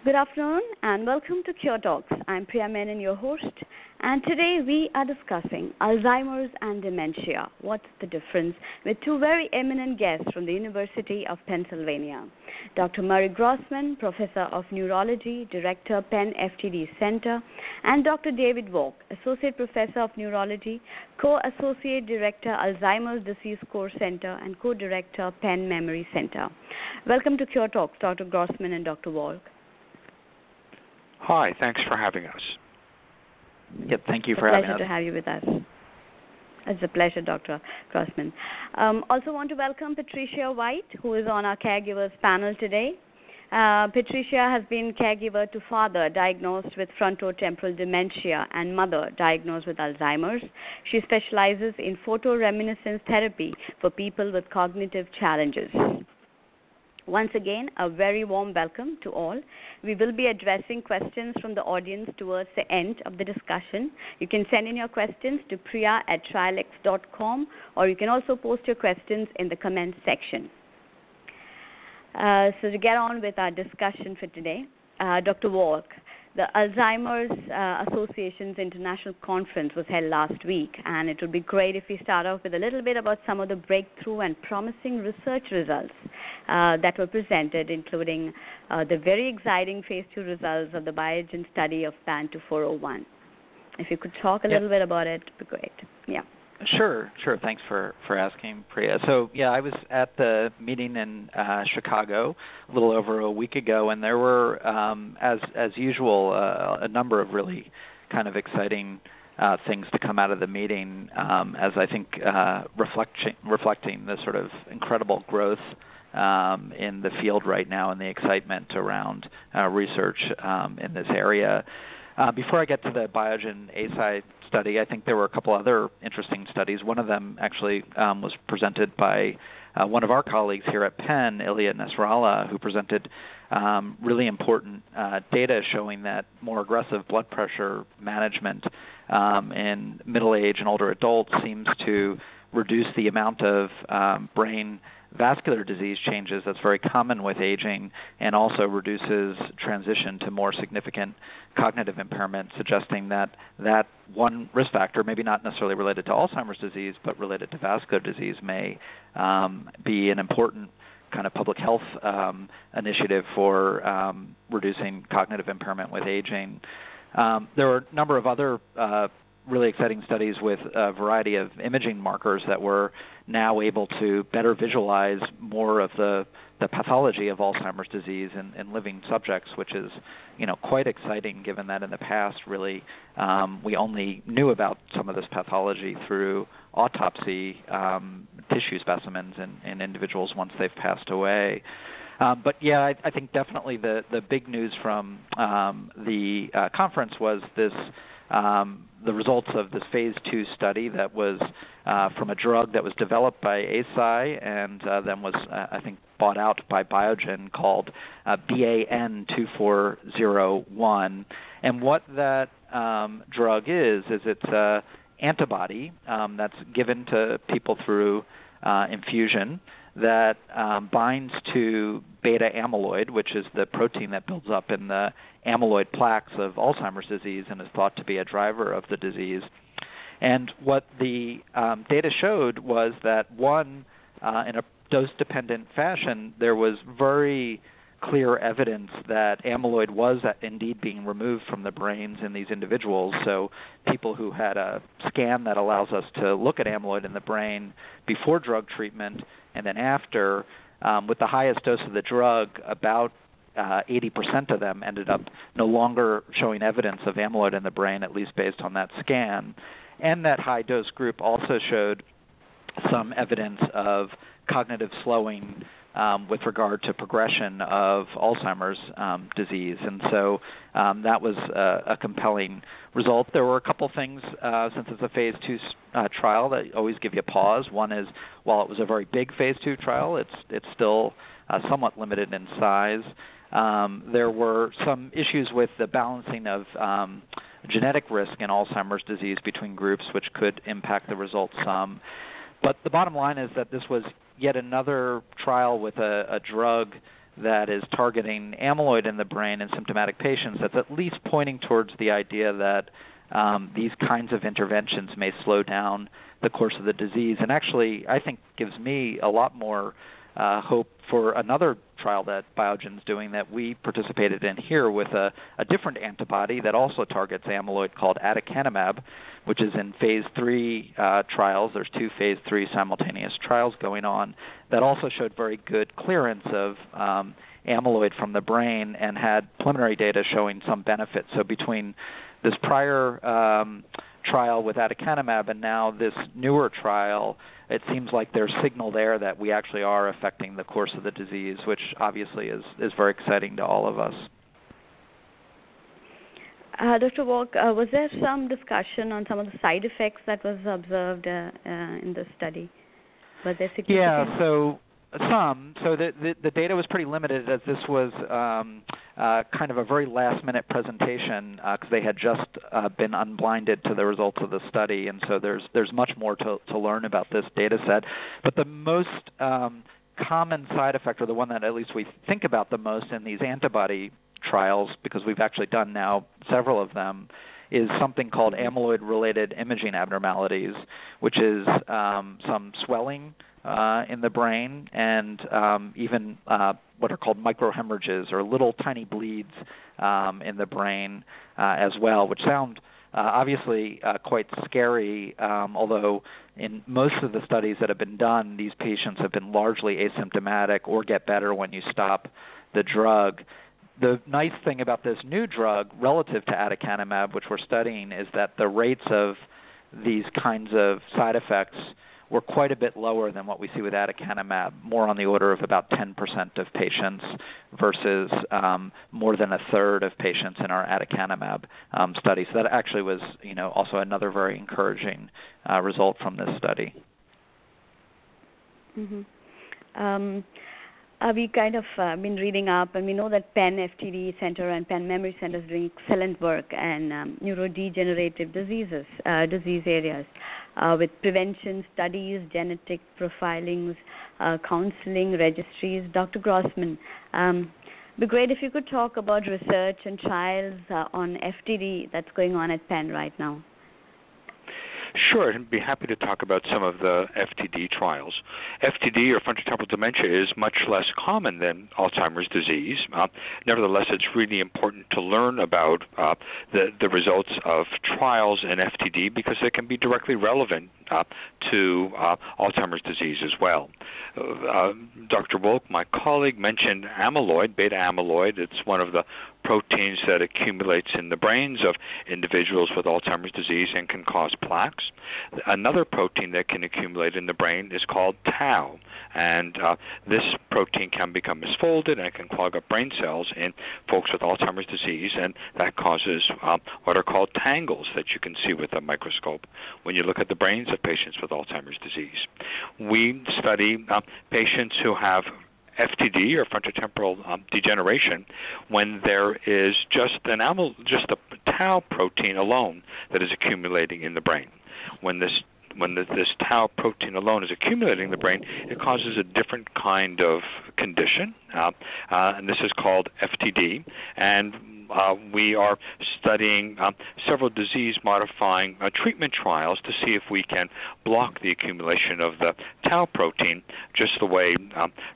Good afternoon and welcome to Cure Talks. I'm Priya Menon, your host, and today we are discussing Alzheimer's and dementia. What's the difference? With two very eminent guests from the University of Pennsylvania. Dr. Murray Grossman, Professor of Neurology, Director, Penn FTD Center, and Dr. David Wolk, Associate Professor of Neurology, Co-Associate Director, Alzheimer's Disease Core Center, and Co-Director, Penn Memory Center. Welcome to Cure Talks, Dr. Grossman and Dr. Wolk. Hi, thanks for having us. Yep, thank you for having us. It's a pleasure to have you with us. It's a pleasure, Dr. Grossman. Also want to welcome Patricia White, who is on our caregivers panel today. Patricia has been caregiver to father diagnosed with frontotemporal dementia and mother diagnosed with Alzheimer's. She specializes in photoreminiscence therapy for people with cognitive challenges. Once again, a very warm welcome to all. We will be addressing questions from the audience towards the end of the discussion. You can send in your questions to priya@trialex.com, or you can also post your questions in the comments section. So to get on with our discussion for today, Dr. Wolk, the Alzheimer's Association's International Conference was held last week, and it would be great if we start off with a little bit about some of the breakthrough and promising research results that were presented, including the very exciting Phase 2 results of the Biogen study of PAN-2401. If you could talk a little bit about it, it would be great. Yeah. Sure. Thanks for asking, Priya. So, I was at the meeting in Chicago a little over a week ago, and there were, as usual, a number of really kind of exciting things to come out of the meeting, as I think reflecting the sort of incredible growth in the field right now and the excitement around research in this area. Before I get to the Biogen ASI study, I think there were a couple other interesting studies. One of them actually was presented by one of our colleagues here at Penn, Ilya Nasrallah, who presented really important data showing that more aggressive blood pressure management in middle-aged and older adults seems to reduce the amount of brain vascular disease changes that's very common with aging, and also reduces transition to more significant cognitive impairment, suggesting that one risk factor, maybe not necessarily related to Alzheimer's disease, but related to vascular disease, may be an important kind of public health initiative for reducing cognitive impairment with aging. There were a number of other really exciting studies with a variety of imaging markers that were now able to better visualize more of the pathology of Alzheimer's disease in living subjects, which is, quite exciting given that in the past, really, we only knew about some of this pathology through autopsy tissue specimens in individuals once they've passed away. But I think definitely the big news from the conference was this. The results of this Phase 2 study that was from a drug that was developed by ASI and then was, I think, bought out by Biogen, called BAN-2401. And what that drug is it's an antibody that's given to people through infusion that binds to beta amyloid, which is the protein that builds up in the amyloid plaques of Alzheimer's disease and is thought to be a driver of the disease. And what the data showed was that, one, in a dose-dependent fashion, there was very clear evidence that amyloid was indeed being removed from the brains in these individuals. So people who had a scan that allows us to look at amyloid in the brain before drug treatment and then after, with the highest dose of the drug, about 80% of them ended up no longer showing evidence of amyloid in the brain, at least based on that scan. And that high-dose group also showed some evidence of cognitive slowing with regard to progression of Alzheimer's disease. And so that was a compelling result. There were a couple things, since it's a Phase 2 trial, that always give you a pause. One is, while it was a very big Phase 2 trial, it's still somewhat limited in size. There were some issues with the balancing of genetic risk in Alzheimer's disease between groups, which could impact the results some. But the bottom line is that this was yet another trial with a drug that is targeting amyloid in the brain in symptomatic patients that's at least pointing towards the idea that these kinds of interventions may slow down the course of the disease, and actually I think gives me a lot more hope for another trial that Biogen's doing that we participated in here with a different antibody that also targets amyloid called aducanumab, which is in phase 3 trials. There's 2 phase 3 simultaneous trials going on that also showed very good clearance of amyloid from the brain and had preliminary data showing some benefit. So between this prior trial with aducanumab and now this newer trial, it seems like there's signal there that we actually are affecting the course of the disease, which obviously is very exciting to all of us. Dr. Wolk, was there some discussion on some of the side effects that was observed in the study? Was there significant? Yeah, so some. So the data was pretty limited as this was kind of a very last-minute presentation because they had just been unblinded to the results of the study, and so there's much more to learn about this data set. But the most common side effect, or the one that at least we think about the most in these antibody trials, because we've actually done now several of them, is something called amyloid-related imaging abnormalities, which is some swelling in the brain and even what are called microhemorrhages or little tiny bleeds in the brain as well, which sound obviously quite scary, although in most of the studies that have been done, these patients have been largely asymptomatic or get better when you stop the drug. The nice thing about this new drug relative to aducanumab, which we're studying, is that the rates of these kinds of side effects were quite a bit lower than what we see with aducanumab, more on the order of about 10% of patients versus more than a third of patients in our aducanumab study. So that actually was, also another very encouraging result from this study. Mm-hmm. We kind of been reading up, and we know that Penn FTD Center and Penn Memory Center is doing excellent work in neurodegenerative disease areas with prevention studies, genetic profilings, counseling, registries. Dr. Grossman, it'd be great if you could talk about research and trials on FTD that's going on at Penn right now. Sure, I'd be happy to talk about some of the FTD trials. FTD, or frontotemporal dementia, is much less common than Alzheimer's disease. Nevertheless, it's really important to learn about the results of trials in FTD because they can be directly relevant to Alzheimer's disease as well. Dr. Wolk, my colleague, mentioned amyloid, beta amyloid. It's one of the proteins that accumulates in the brains of individuals with Alzheimer's disease and can cause plaques. Another protein that can accumulate in the brain is called tau, and this protein can become misfolded and can clog up brain cells in folks with Alzheimer's disease, and that causes what are called tangles that you can see with a microscope when you look at the brains of patients with Alzheimer's disease. We study patients who have FTD, or frontotemporal degeneration, when there is just a tau protein alone that is accumulating in the brain. When this tau protein alone is accumulating in the brain, it causes a different kind of condition, and this is called FTD. And we are studying several disease-modifying treatment trials to see if we can block the accumulation of the tau protein, just the way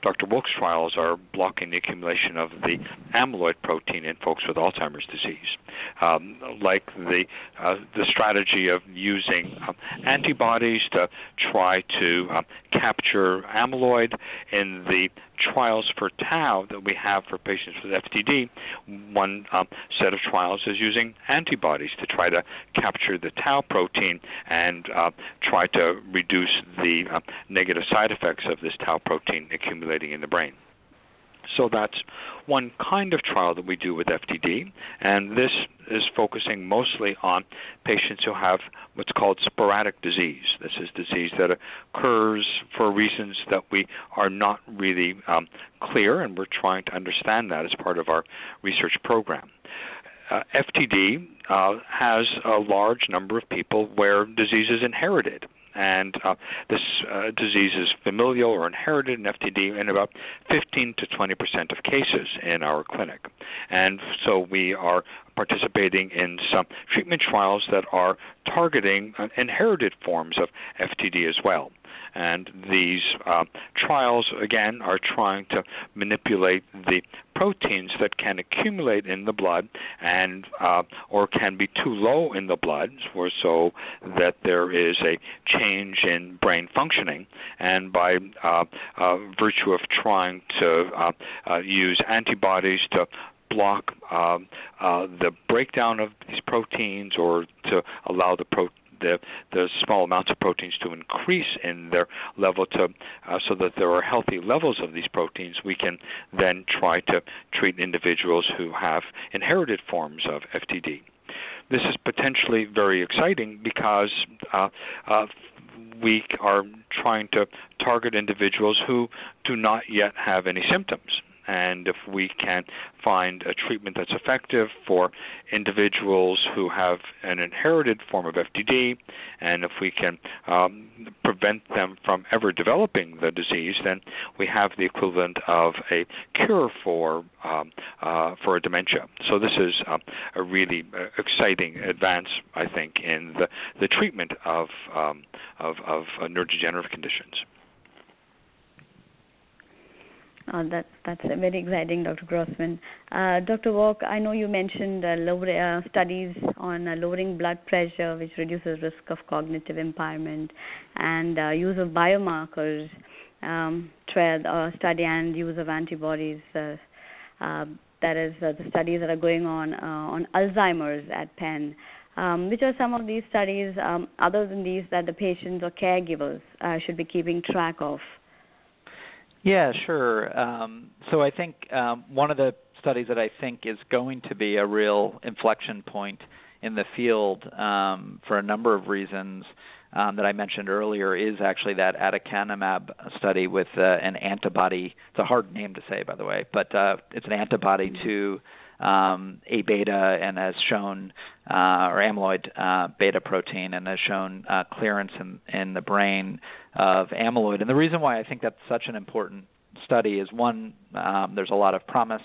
Dr. Wolk's trials are blocking the accumulation of the amyloid protein in folks with Alzheimer's disease. Like the strategy of using antibodies to try to capture amyloid in the trials for tau that we have for patients with FTD, one set of trials is using antibodies to try to capture the tau protein and try to reduce the negative side effects of this tau protein accumulating in the brain. So that's one kind of trial that we do with FTD, and this is focusing mostly on patients who have what's called sporadic disease. This is disease that occurs for reasons that we are not really clear, and we're trying to understand that as part of our research program. FTD has a large number of people where disease is inherited. and this disease is familial or inherited in FTD in about 15 to 20% of cases in our clinic. And so we are participating in some treatment trials that are targeting inherited forms of FTD as well. And these trials, again, are trying to manipulate the proteins that can accumulate in the blood and or can be too low in the blood, or so that there is a change in brain functioning. And by virtue of trying to use antibodies to block the breakdown of these proteins, or to allow the small amounts of proteins to increase in their level to so that there are healthy levels of these proteins, we can then try to treat individuals who have inherited forms of FTD. This is potentially very exciting because we are trying to target individuals who do not yet have any symptoms. And if we can find a treatment that's effective for individuals who have an inherited form of FTD, and if we can prevent them from ever developing the disease, then we have the equivalent of a cure for a dementia. So this is a really exciting advance, I think, in the treatment of neurodegenerative conditions. That's very exciting, Dr. Grossman. Dr. Wolk, I know you mentioned studies on lowering blood pressure, which reduces risk of cognitive impairment, and use of biomarkers, study and use of antibodies. That is the studies that are going on Alzheimer's at Penn. Which are some of these studies, other than these, that the patients or caregivers should be keeping track of? Yeah, sure. So I think one of the studies that I think is going to be a real inflection point in the field for a number of reasons that I mentioned earlier is actually that aducanumab study with an antibody. It's a hard name to say, by the way, but it's an antibody to A beta and has shown, or amyloid beta protein, and has shown clearance in the brain of amyloid. And the reason why I think that's such an important study is, one, there's a lot of promise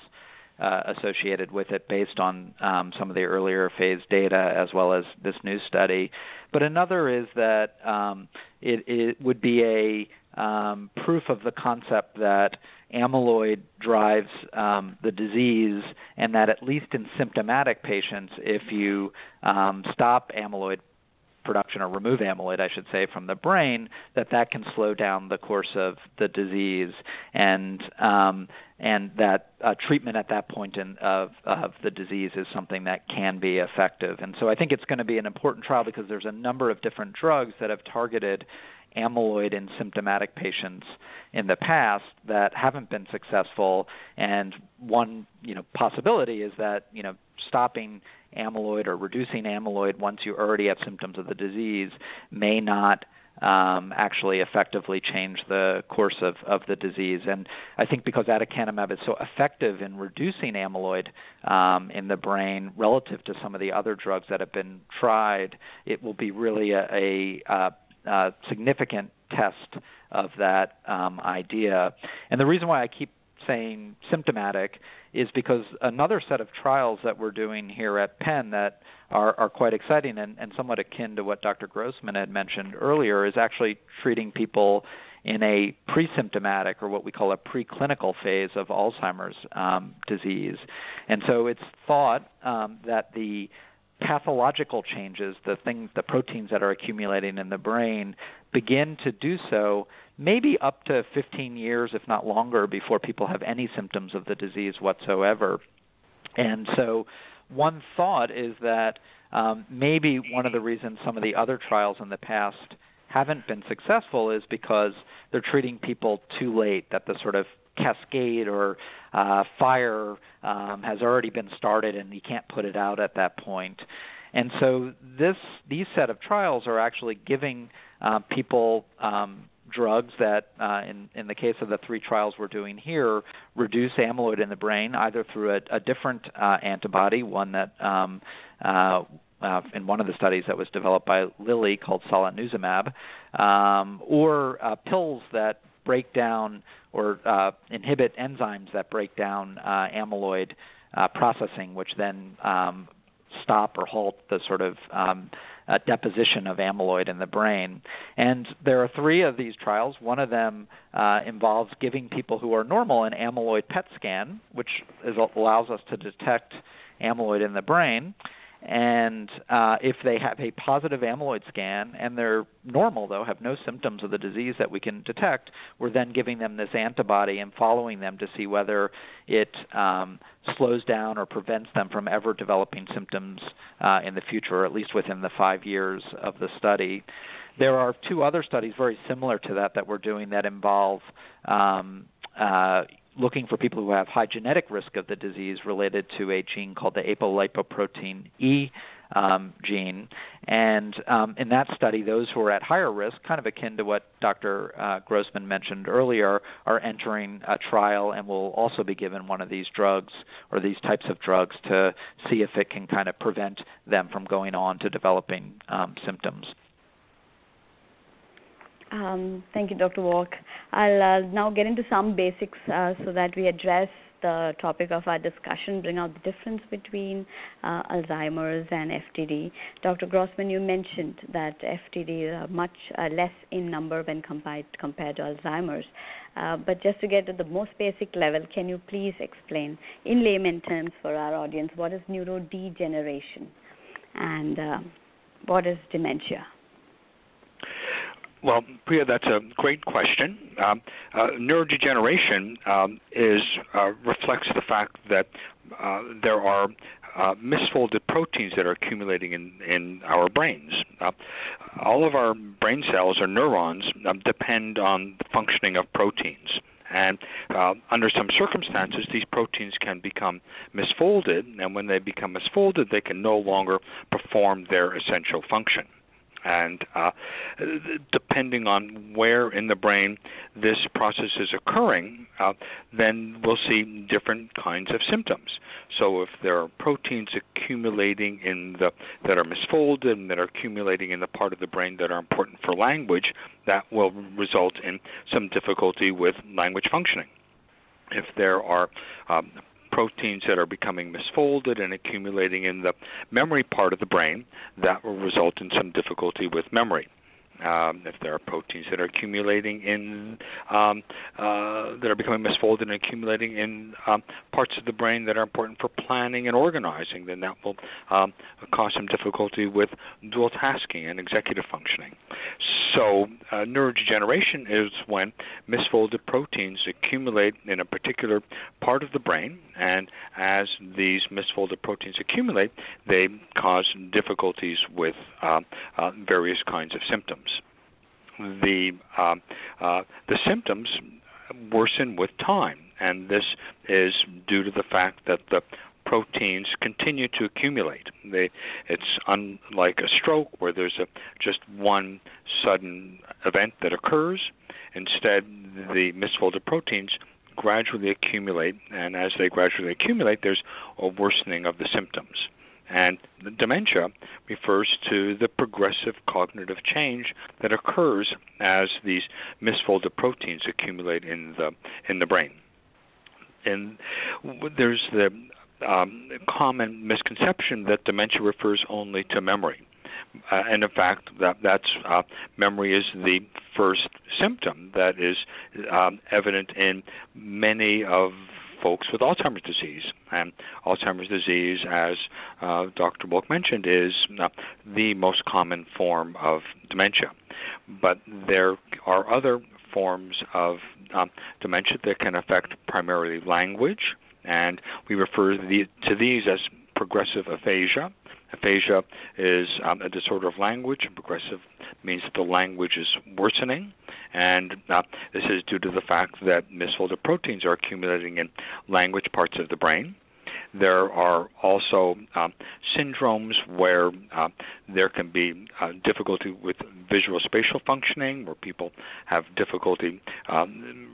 associated with it based on some of the earlier phase data as well as this new study. But another is that it would be a proof of the concept that amyloid drives the disease, and that at least in symptomatic patients, if you stop amyloid production, or remove amyloid, I should say, from the brain, that can slow down the course of the disease, and that treatment at that point of the disease is something that can be effective. And so I think it's going to be an important trial because there's a number of different drugs that have targeted amyloid in symptomatic patients in the past that haven't been successful. And one, possibility is that, stopping amyloid or reducing amyloid once you already have symptoms of the disease may not actually effectively change the course of the disease. And I think because aducanumab is so effective in reducing amyloid in the brain relative to some of the other drugs that have been tried, it will be really a significant test of that idea. And the reason why I keep saying symptomatic is because another set of trials that we're doing here at Penn that are quite exciting and somewhat akin to what Dr. Grossman had mentioned earlier is actually treating people in a pre-symptomatic, or what we call a preclinical phase of Alzheimer's disease. And so it's thought that the pathological changes, the proteins that are accumulating in the brain, begin to do so maybe up to 15 years, if not longer, before people have any symptoms of the disease whatsoever. And so one thought is that maybe one of the reasons some of the other trials in the past haven't been successful is because they're treating people too late, that the sort of cascade or fire has already been started and you can't put it out at that point. And so these set of trials are actually giving people drugs that, in the case of the 3 trials we're doing here, reduce amyloid in the brain either through a different antibody, one that in one of the studies that was developed by Lilly called solanezumab, or pills that break down or inhibit enzymes that break down amyloid processing, which then stop or halt the sort of deposition of amyloid in the brain. And there are 3 of these trials. One of them involves giving people who are normal an amyloid PET scan, which allows us to detect amyloid in the brain. And if they have a positive amyloid scan and they're normal, though, have no symptoms of the disease that we can detect, we're then giving them this antibody and following them to see whether it slows down or prevents them from ever developing symptoms in the future, or at least within the 5 years of the study. There are 2 other studies very similar to that we're doing that involve looking for people who have high genetic risk of the disease related to a gene called the apolipoprotein E gene. And in that study, those who are at higher risk, kind of akin to what Dr. Grossman mentioned earlier, are entering a trial and will also be given one of these drugs or these types of drugs to see if it can kind of prevent them from going on to developing symptoms. Thank you, Dr. Wolk. I'll now get into some basics so that we address the topic of our discussion, bring out the difference between Alzheimer's and FTD. Dr. Grossman, you mentioned that FTD is much less in number when compared to Alzheimer's. But just to get to the most basic level, can you please explain in layman terms for our audience what is neurodegeneration and what is dementia? Well, Priya, that's a great question. Neurodegeneration reflects the fact that there are misfolded proteins that are accumulating in our brains. All of our brain cells or neurons depend on the functioning of proteins. And under some circumstances, these proteins can become misfolded, and when they become misfolded, they can no longer perform their essential function. And depending on where in the brain this process is occurring, then we'll see different kinds of symptoms. So if there are proteins accumulating that are misfolded and that are accumulating in the part of the brain that are important for language, that will result in some difficulty with language functioning. If there are proteins that are becoming misfolded and accumulating in the memory part of the brain, that will result in some difficulty with memory. If there are proteins that are accumulating in that are becoming misfolded and accumulating in parts of the brain that are important for planning and organizing, then that will cause some difficulty with dual tasking and executive functioning. So neurodegeneration is when misfolded proteins accumulate in a particular part of the brain, and as these misfolded proteins accumulate, they cause difficulties with various kinds of symptoms. The symptoms worsen with time, and this is due to the fact that the proteins continue to accumulate. It's unlike a stroke where there's just one sudden event that occurs. Instead, the misfolded proteins gradually accumulate, and as they gradually accumulate, there's a worsening of the symptoms. And the dementia refers to the progressive cognitive change that occurs as these misfolded proteins accumulate in the brain. And there's the common misconception that dementia refers only to memory. And in fact, that's memory is the first symptom that is evident in many of folks with Alzheimer's disease. And Alzheimer's disease, as Dr. Wolk mentioned, is the most common form of dementia. But there are other forms of dementia that can affect primarily language, and we refer to these as progressive aphasia. Aphasia is a disorder of language, and progressive means that the language is worsening. And this is due to the fact that misfolded proteins are accumulating in language parts of the brain. There are also syndromes where there can be difficulty with visual spatial functioning, where people have difficulty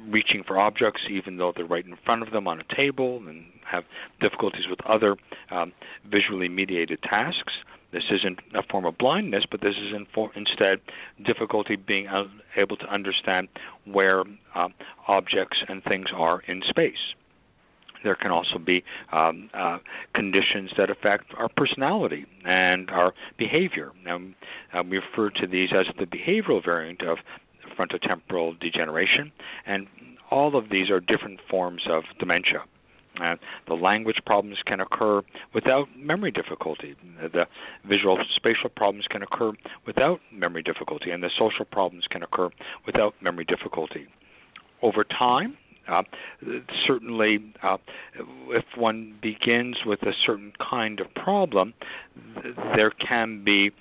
reaching for objects even though they're right in front of them on a table, and have difficulties with other visually mediated tasks. This isn't a form of blindness, but this is instead difficulty being able to understand where objects and things are in space. There can also be conditions that affect our personality and our behavior. We refer to these as the behavioral variant of frontotemporal degeneration, and all of these are different forms of dementia. The language problems can occur without memory difficulty. The visual spatial problems can occur without memory difficulty, and the social problems can occur without memory difficulty. Over time, certainly, if one begins with a certain kind of problem, there can be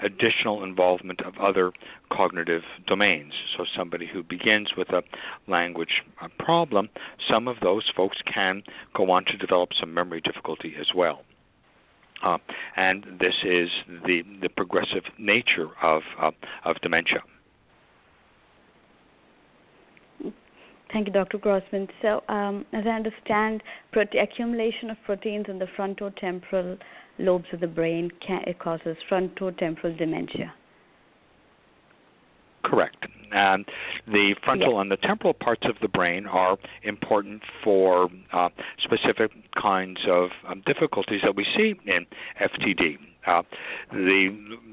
additional involvement of other cognitive domains. So somebody who begins with a language problem, some of those folks can go on to develop some memory difficulty as well. And this is the progressive nature of dementia. Thank you, Dr. Grossman. So, as I understand, accumulation of proteins in the frontotemporal lobes of the brain causes frontotemporal dementia. Correct. And the frontal and the temporal parts of the brain are important for specific kinds of difficulties that we see in FTD.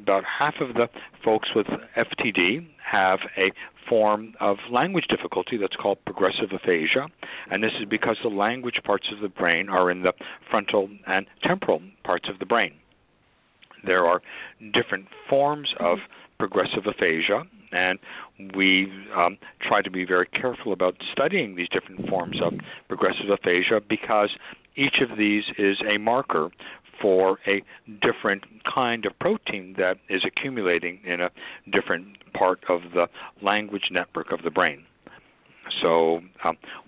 About half of the folks with FTD have a form of language difficulty that's called progressive aphasia, and this is because the language parts of the brain are in the frontal and temporal parts of the brain. There are different forms of progressive aphasia, and we try to be very careful about studying these different forms of progressive aphasia because each of these is a marker for a different kind of protein that is accumulating in a different part of the language network of the brain. So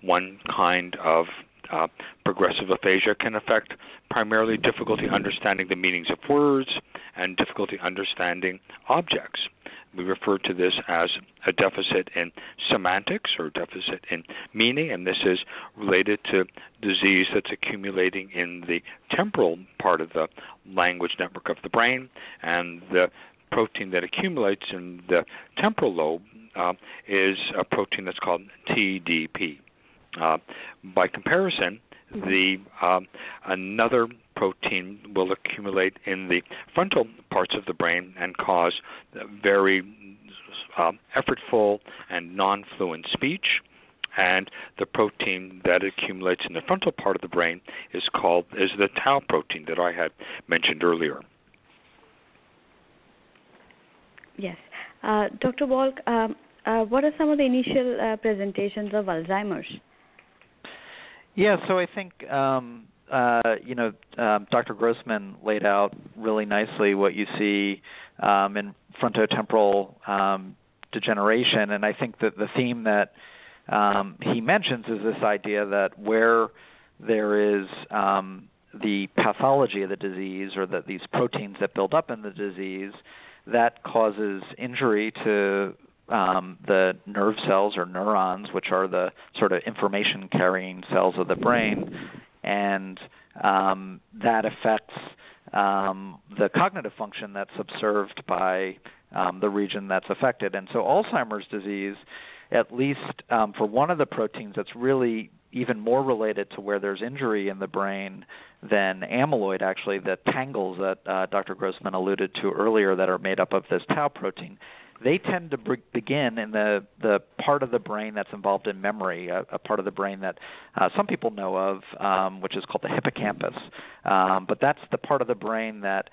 one kind of progressive aphasia can affect primarily difficulty understanding the meanings of words and difficulty understanding objects. We refer to this as a deficit in semantics or deficit in meaning, and this is related to disease that's accumulating in the temporal part of the language network of the brain, and the protein that accumulates in the temporal lobe is a protein that's called TDP. By comparison, another protein will accumulate in the frontal parts of the brain and cause very effortful and non-fluent speech. And the protein that accumulates in the frontal part of the brain is the tau protein that I had mentioned earlier. Yes. Dr. Wolk, what are some of the initial presentations of Alzheimer's? Yeah, so I think Dr. Grossman laid out really nicely what you see in frontotemporal degeneration, and I think that the theme that he mentions is this idea that where there is the pathology of the disease, or that these proteins that build up in the disease, that causes injury to the nerve cells or neurons, which are the sort of information-carrying cells of the brain, and that affects the cognitive function that's observed by the region that's affected. And so Alzheimer's disease, at least for one of the proteins that's really even more related to where there's injury in the brain than amyloid, actually, the tangles that Dr. Grossman alluded to earlier that are made up of this tau protein, they tend to begin in the part of the brain that's involved in memory, a part of the brain that some people know of, which is called the hippocampus. But that's the part of the brain that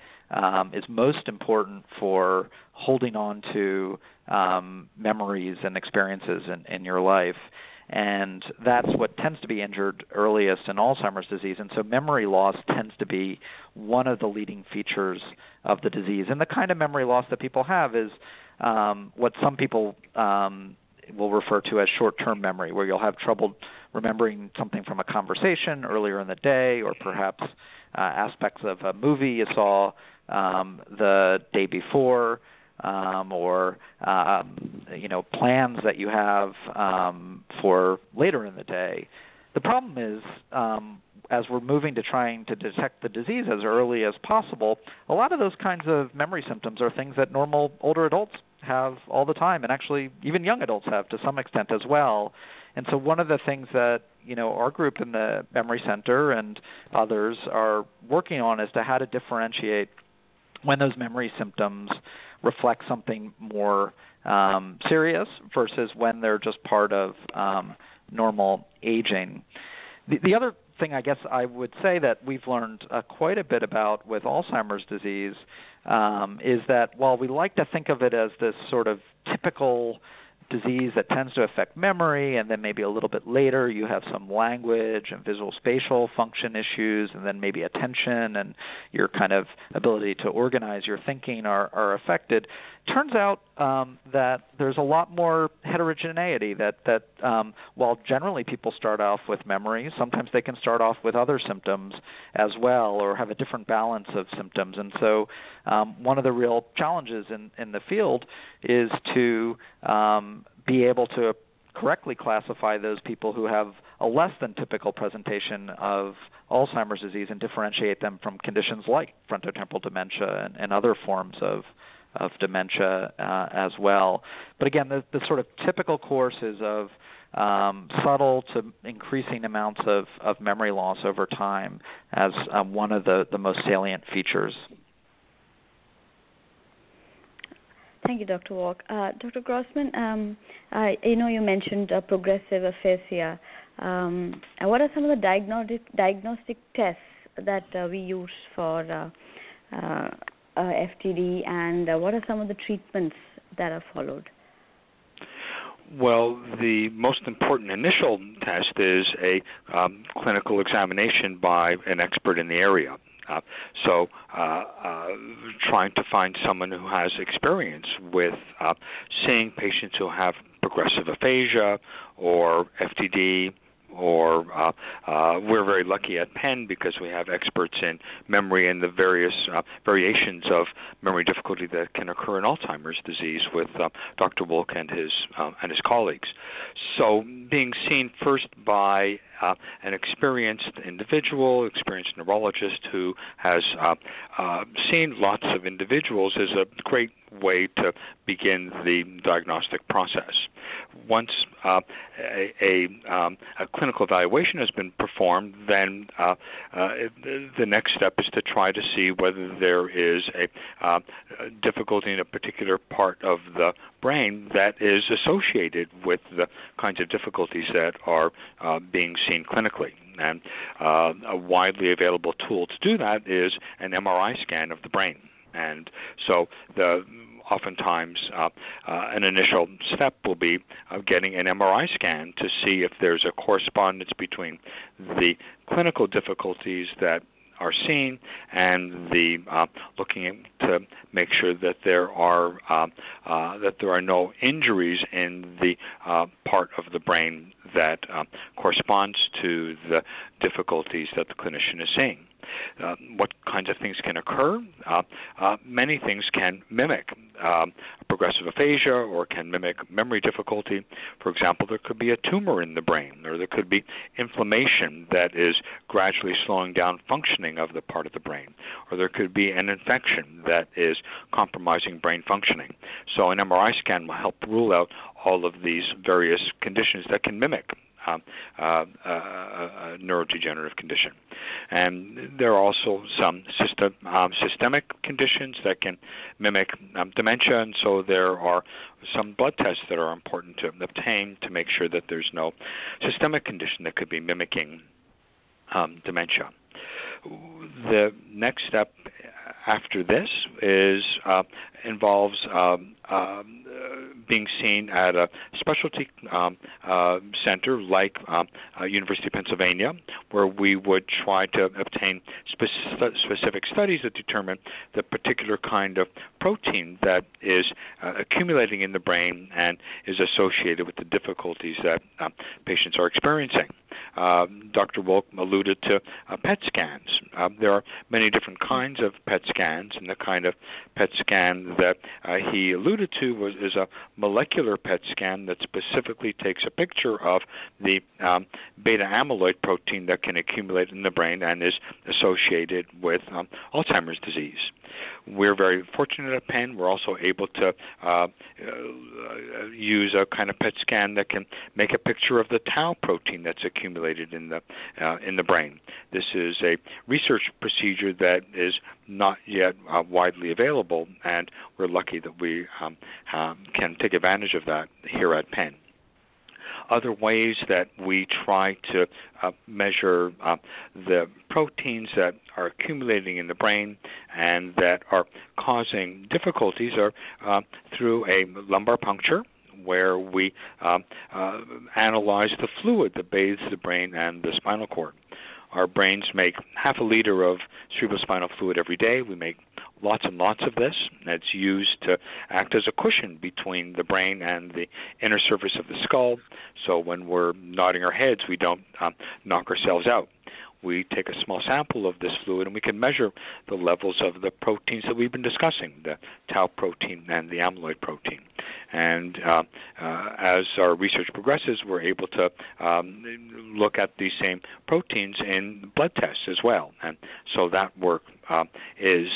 is most important for holding on to memories and experiences in your life. And that's what tends to be injured earliest in Alzheimer's disease. And so memory loss tends to be one of the leading features of the disease. And the kind of memory loss that people have is what some people will refer to as short-term memory, where you'll have trouble remembering something from a conversation earlier in the day, or perhaps aspects of a movie you saw the day before, or plans that you have for later in the day. The problem is as we're moving to trying to detect the disease as early as possible, a lot of those kinds of memory symptoms are things that normal older adults have all the time, and actually even young adults have to some extent as well. And so one of the things that our group in the Memory Center and others are working on is to how to differentiate when those memory symptoms reflect something more serious versus when they're just part of normal aging. The other thing I guess I would say that we've learned quite a bit about with Alzheimer's disease is that while we like to think of it as this sort of typical disease that tends to affect memory, and then maybe a little bit later you have some language and visual spatial function issues, and then maybe attention and your kind of ability to organize your thinking are affected. Turns out that there's a lot more heterogeneity, that while generally people start off with memory, sometimes they can start off with other symptoms as well or have a different balance of symptoms. And so one of the real challenges in the field is to be able to correctly classify those people who have a less than typical presentation of Alzheimer's disease and differentiate them from conditions like frontotemporal dementia and other forms of dementia as well. But again, the sort of typical course is of subtle to increasing amounts of memory loss over time as one of the most salient features. Thank you, Dr. Wolk. Dr. Grossman, you mentioned progressive aphasia. What are some of the diagnostic tests that we use for FTD, and what are some of the treatments that are followed? Well, the most important initial test is a clinical examination by an expert in the area. So trying to find someone who has experience with seeing patients who have progressive aphasia or FTD, or we're very lucky at Penn because we have experts in memory and the various variations of memory difficulty that can occur in Alzheimer's disease with Dr. Wolk and his colleagues. So being seen first by an experienced individual, experienced neurologist who has seen lots of individuals is a great way to begin the diagnostic process. Once a clinical evaluation has been performed, then the next step is to try to see whether there is a difficulty in a particular part of the brain that is associated with the kinds of difficulties that are being seen clinically. And a widely available tool to do that is an MRI scan of the brain. And so oftentimes an initial step will be getting an MRI scan to see if there's a correspondence between the clinical difficulties that are seen and the looking to make sure that there are no injuries in the part of the brain that corresponds to the difficulties that the clinician is seeing. What kinds of things can occur? Many things can mimic progressive aphasia or can mimic memory difficulty. For example, there could be a tumor in the brain, or there could be inflammation that is gradually slowing down functioning of the part of the brain, or there could be an infection that is compromising brain functioning. So an MRI scan will help rule out all of these various conditions that can mimic a neurodegenerative condition. And there are also some systemic conditions that can mimic dementia, and so there are some blood tests that are important to obtain to make sure that there's no systemic condition that could be mimicking dementia. The next step after this involves being seen at a specialty center like University of Pennsylvania, where we would try to obtain specific studies that determine the particular kind of protein that is accumulating in the brain and is associated with the difficulties that patients are experiencing. Dr. Wolk alluded to PET scans. There are many different kinds of PET scans, and the kind of PET scan one that he alluded to is a molecular PET scan that specifically takes a picture of the beta amyloid protein that can accumulate in the brain and is associated with Alzheimer's disease. We're very fortunate at Penn. We're also able to use a kind of PET scan that can make a picture of the tau protein that's accumulated in the brain. This is a research procedure that is not yet widely available, and we're lucky that we can take advantage of that here at Penn. Other ways that we try to measure the proteins that are accumulating in the brain and that are causing difficulties are through a lumbar puncture, where we analyze the fluid that bathes the brain and the spinal cord. Our brains make half a liter of cerebrospinal fluid every day. We make lots and lots of this, and it's used to act as a cushion between the brain and the inner surface of the skull, so when we're nodding our heads, we don't knock ourselves out. We take a small sample of this fluid and we can measure the levels of the proteins that we've been discussing, the tau protein and the amyloid protein. And as our research progresses, we're able to look at these same proteins in blood tests as well. And so that work is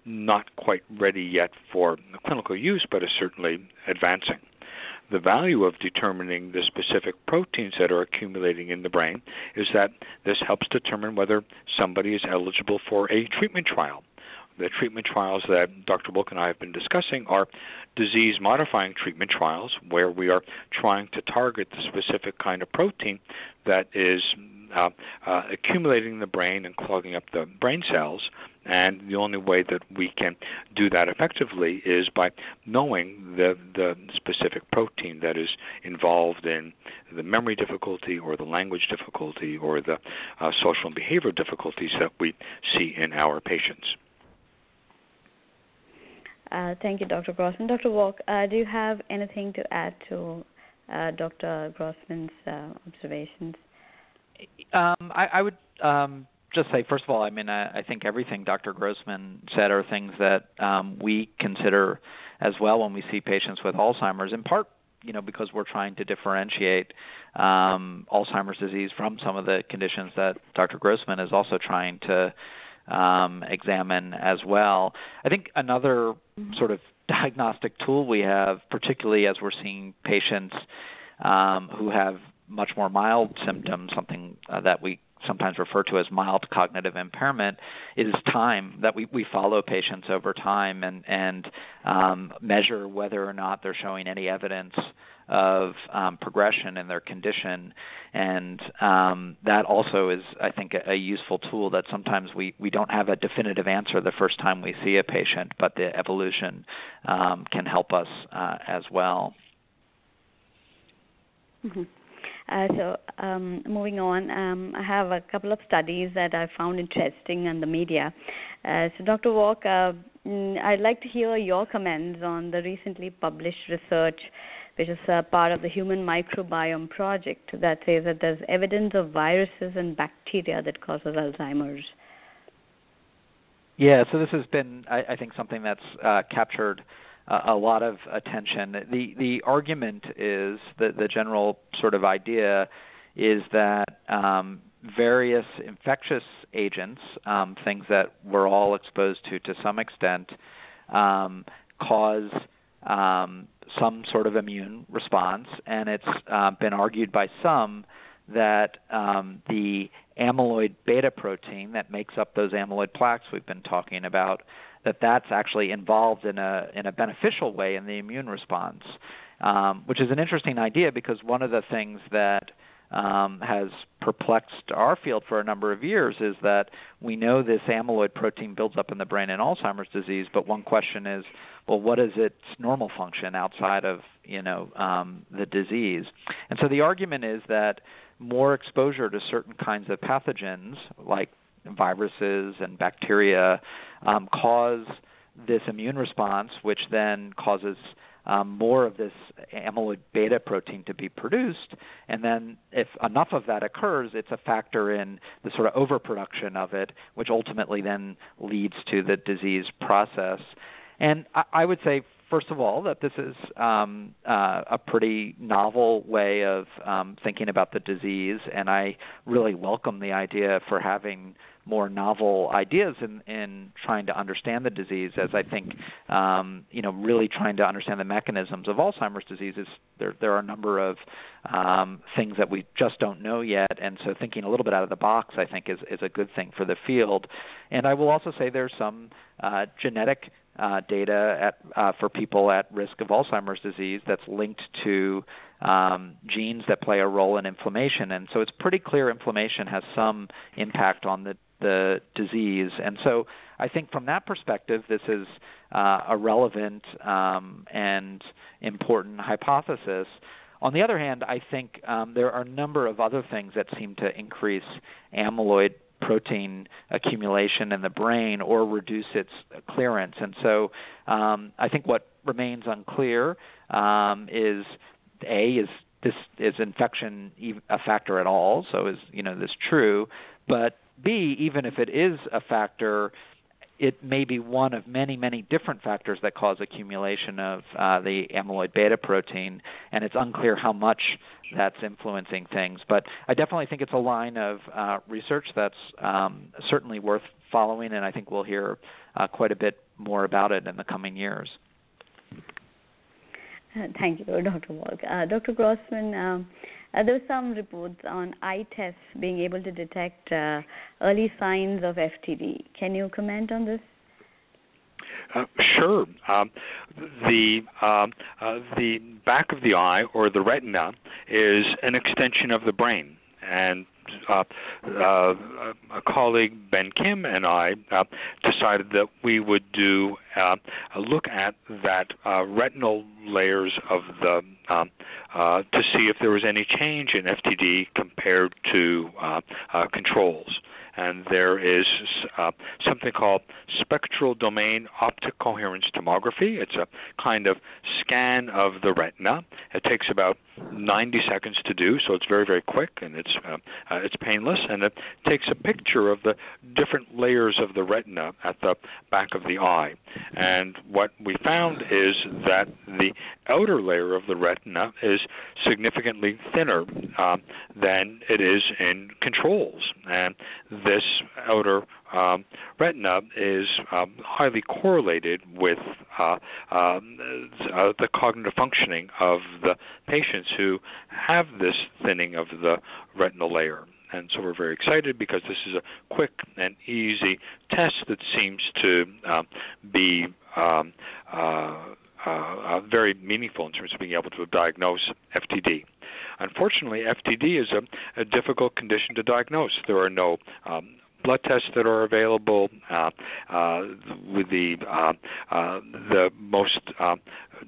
not quite ready yet for clinical use, but is certainly advancing. The value of determining the specific proteins that are accumulating in the brain is that this helps determine whether somebody is eligible for a treatment trial. The treatment trials that Dr. Wolk and I have been discussing are disease-modifying treatment trials where we are trying to target the specific kind of protein that is accumulating in the brain and clogging up the brain cells. And the only way that we can do that effectively is by knowing the specific protein that is involved in the memory difficulty or the language difficulty or the social and behavioral difficulties that we see in our patients. Thank you, Dr. Grossman. Dr. Wolk, do you have anything to add to Dr. Grossman's observations? I would just say, first of all, I think everything Dr. Grossman said are things that we consider as well when we see patients with Alzheimer's, in part, because we're trying to differentiate Alzheimer's disease from some of the conditions that Dr. Grossman is also trying to examine as well. I think another sort of diagnostic tool we have, particularly as we're seeing patients who have much more mild symptoms, something that we sometimes refer to as mild cognitive impairment, is time, that we follow patients over time and measure whether or not they're showing any evidence of progression in their condition. And that also is, I think, a useful tool that sometimes we don't have a definitive answer the first time we see a patient, but the evolution can help us as well. Mm-hmm. So moving on, I have a couple of studies that I found interesting in the media. So Dr. Wolk, I'd like to hear your comments on the recently published research, which is part of the Human Microbiome Project, that says that there's evidence of viruses and bacteria that causes Alzheimer's. Yeah, so this has been, I think, something that's captured a lot of attention. The argument is that the general sort of idea is that various infectious agents, things that we're all exposed to some extent, cause some sort of immune response, and it's been argued by some that the amyloid beta protein that makes up those amyloid plaques we've been talking about, that's actually involved in a beneficial way in the immune response, which is an interesting idea because one of the things that has perplexed our field for a number of years is that we know this amyloid protein builds up in the brain in Alzheimer's disease, but one question is, well, what is its normal function outside of the disease? And so the argument is that more exposure to certain kinds of pathogens like viruses and bacteria cause this immune response, which then causes more of this amyloid beta protein to be produced. And then if enough of that occurs, it's a factor in the sort of overproduction of it, which ultimately then leads to the disease process. And I would say, first of all, that this is a pretty novel way of thinking about the disease, and I really welcome the idea for having more novel ideas in trying to understand the disease, as I think, really trying to understand the mechanisms of Alzheimer's disease. There are a number of things that we just don't know yet, and so thinking a little bit out of the box, I think, is a good thing for the field. And I will also say there's some genetic data for people at risk of Alzheimer's disease that's linked to genes that play a role in inflammation. And so it's pretty clear inflammation has some impact on the disease. And so I think from that perspective, this is a relevant and important hypothesis. On the other hand, I think there are a number of other things that seem to increase amyloid protein accumulation in the brain or reduce its clearance. And so I think what remains unclear is is infection a factor at all? So is this true? But B, even if it is a factor, it may be one of many, many different factors that cause accumulation of the amyloid beta protein, and it's unclear how much that's influencing things. But I definitely think it's a line of research that's certainly worth following, and I think we'll hear quite a bit more about it in the coming years. Thank you, Dr. Wolk. Dr. Grossman, there were some reports on eye tests being able to detect early signs of FTD. Can you comment on this? Sure. The back of the eye, or the retina, is an extension of the brain, and a colleague, Ben Kim, and I decided that we would do a look at that retinal layers of the to see if there was any change in FTD compared to controls. And there is something called spectral domain optic coherence tomography. It's a kind of scan of the retina. It takes about 90 seconds to do, so it's very, very quick, and it's painless. And it takes a picture of the different layers of the retina at the back of the eye. And what we found is that the outer layer of the retina is significantly thinner than it is in controls. And this outer retina is highly correlated with the cognitive functioning of the patients who have this thinning of the retinal layer. And so we're very excited because this is a quick and easy test that seems to be very meaningful in terms of being able to diagnose FTD. Unfortunately, FTD is a difficult condition to diagnose. There are no blood tests that are available. With the most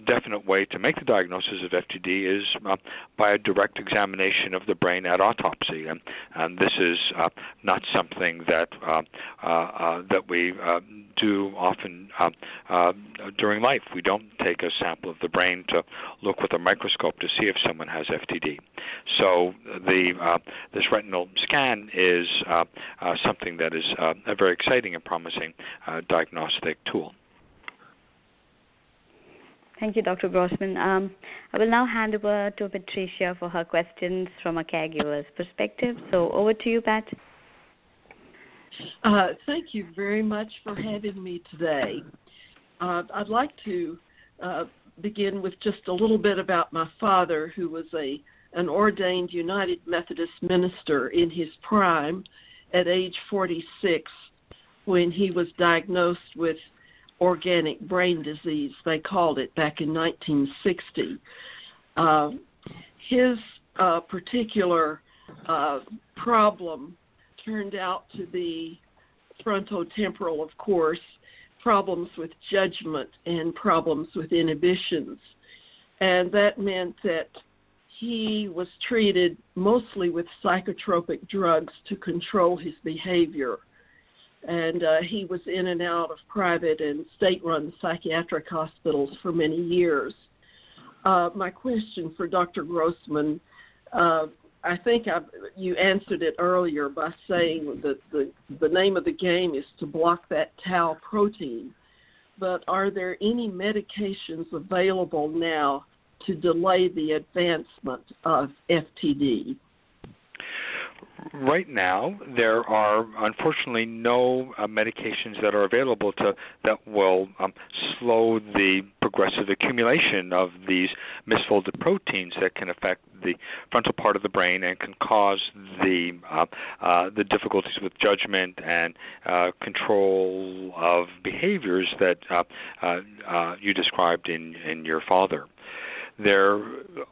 definite way to make the diagnosis of FTD is by a direct examination of the brain at autopsy, and this is not something that we do often during life. We don't take a sample of the brain to look with a microscope to see if someone has FTD. So this retinal scan is something that is a very exciting and promising diagnostic tool. Thank you, Dr. Grossman. I will now hand over to Patricia for her questions from a caregiver's perspective. So over to you, Pat. Thank you very much for having me today. I'd like to begin with just a little bit about my father, who was an ordained United Methodist minister in his prime at age 46 when he was diagnosed with organic brain disease, they called it, back in 1960. His particular problem turned out to be frontotemporal, of course, problems with judgment and problems with inhibitions. And that meant that he was treated mostly with psychotropic drugs to control his behavior. And he was in and out of private and state-run psychiatric hospitals for many years. My question for Dr. Grossman, I think you answered it earlier by saying that the name of the game is to block that tau protein. but are there any medications available now to delay the advancement of FTD? Right now, there are unfortunately no medications that are available that will slow the progressive accumulation of these misfolded proteins that can affect the frontal part of the brain and can cause the difficulties with judgment and control of behaviors that you described in your father. There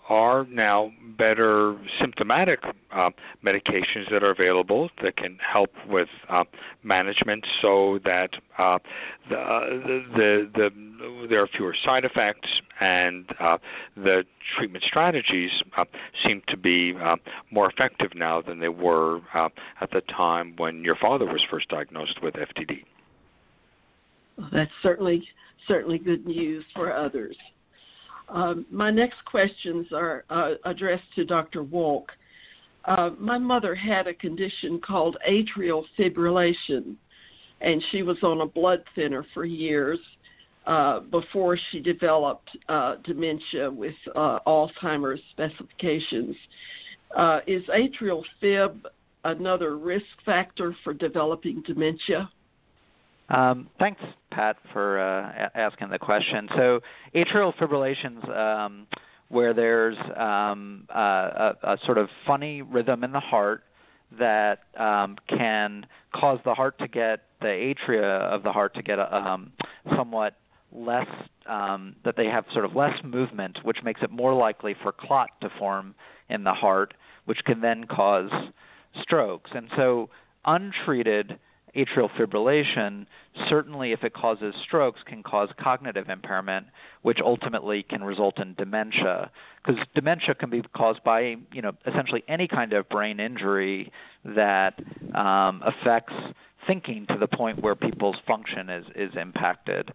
are now better symptomatic medications that are available that can help with management, so that there are fewer side effects, and the treatment strategies seem to be more effective now than they were at the time when your father was first diagnosed with FTD. Well, that's certainly good news for others. My next questions are addressed to Dr. Wolk. My mother had a condition called atrial fibrillation, and she was on a blood thinner for years before she developed dementia with Alzheimer's specifications. Is atrial fib another risk factor for developing dementia? Thanks, Pat, for asking the question. So atrial fibrillations, where there's a sort of funny rhythm in the heart that can cause the heart to get, the atria of the heart to get somewhat less, that they have sort of less movement, which makes it more likely for clot to form in the heart, which can then cause strokes. And so untreated atrial fibrillation, certainly if it causes strokes, can cause cognitive impairment, which ultimately can result in dementia. Because dementia can be caused by, essentially any kind of brain injury that affects thinking to the point where people's function is impacted.